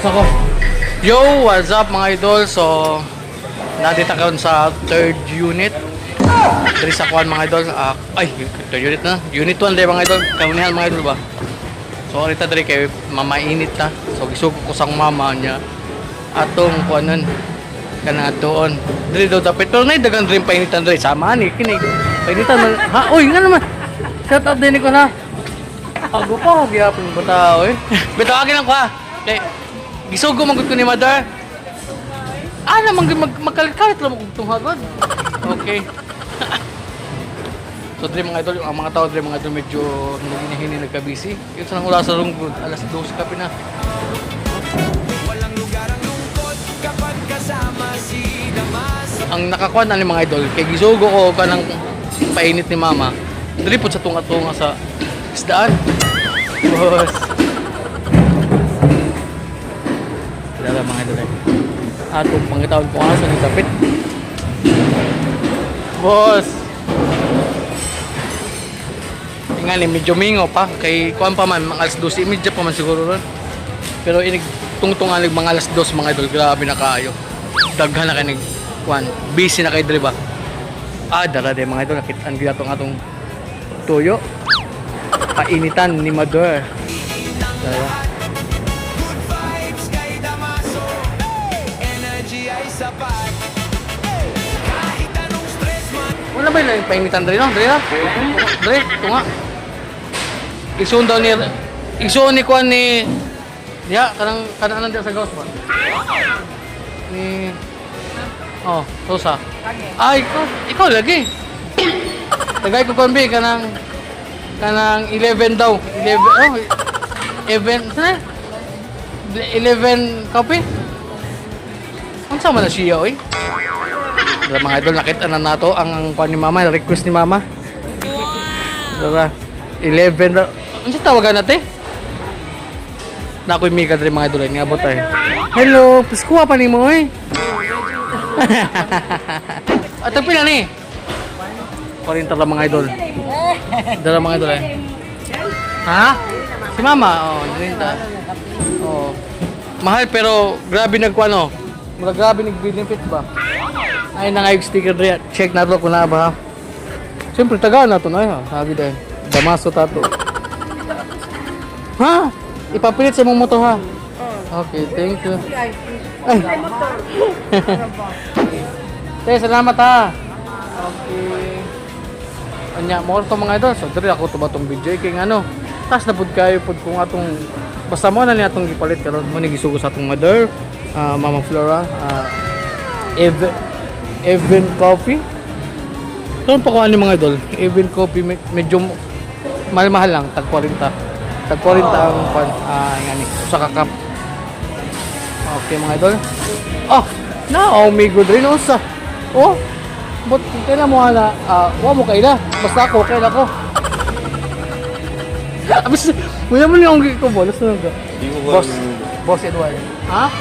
Basta ko. Yo, what's up mga idol? So, nandito karon sa third unit. Dari sa kuan mga idol. Ay, third unit na. Unit 1 day mga idol. Kamunihan mga idol ba? So, rita dari kay mamainit na. So, gisugo ko sang mama niya. Atong kuanon kana doon. Dili daw dapat pero nay dagan dream painitan diri sama ni kini. Painitan man. Ha, oy nga naman. Shout out din ko na. Ako pa gyapon bata oy. Bitaw agin lang ko ha. Kay gisugo man gud ko ni mother. Namang magkalit-kalit lang kung tunghagod. Okay. So dre mga idol, ang mga tao dre mga idol medyo hini nagka-busy. Ito sa nang ula sa runggod, alas 12 kape na. Ang nakakuan na ni mga idol, kay gisugo ko kanang painit ni mama. Dili po sa tunga-tunga sa isdaan. Boss. Dala mga idol. Atong pangitawon ko asa ni kapit. Boss. Tingnan ni medyo mingo pa kay kuan pa man mga alas 12:30 pa man siguro ron. Pero inig tungtungan mga alas 2 mga idol, grabe na kaayo. Daghan na kanig kuan, busy na kay diri ba? Dara de mga idol, nakitaan gyud atong tuyo. Painitan ni mother. Dara. Wala ba yung painitan diri no? Diri na? Diri, tunga. Isuon daw ni isuon ni kuan ni ya, kanang dia sa gawas ba? Ni Rosa. Ikaw lagi. Tagay ko konbi kanang 11 daw. 11 sana? 11 copy? Unsa man na siya oy? Dala mga idol, nakita na nato ang kuan ni mama, request ni mama. Dala 11 daw. Unsa tawagan natin? Na ako'y mika dali mga idol, nga abot ay. Hello, piskuha pa ni mo eh. Ato pila ni? 40 lang mga idol. Dala mga idol eh. Ha? Si mama, 40. Mahal pero grabe nagkuan no. Grabe nag-benefit ba? Ay nangayog sticker dre. Check na to kung na ba ha. Siyempre taga na to na ha. Sabi dahil. Damaso tato. Ha? Ipapilit sa mong moto ha. Okay, thank you. Ay. Tay, salamat ha. Okay. Anya, mo to mga idol. So, diri ako to ba tong video kay ano. Tas na pud kayo pud kung atong basta mo na ni atong gipalit karon mo ni gisugo sa atong mother, Mama Flora, Even Coffee. Ito pa ko ano mga idol. Even Coffee medyo mahal lang, tag 40. Tag 40 ang pan ngani sa kakap. Okay mga idol. May good rin usa. But kailan mo na wa mo kaila. Basta ako kaila ko. Abis mo naman yung ko bolos na nga. Boss Edward. Ha?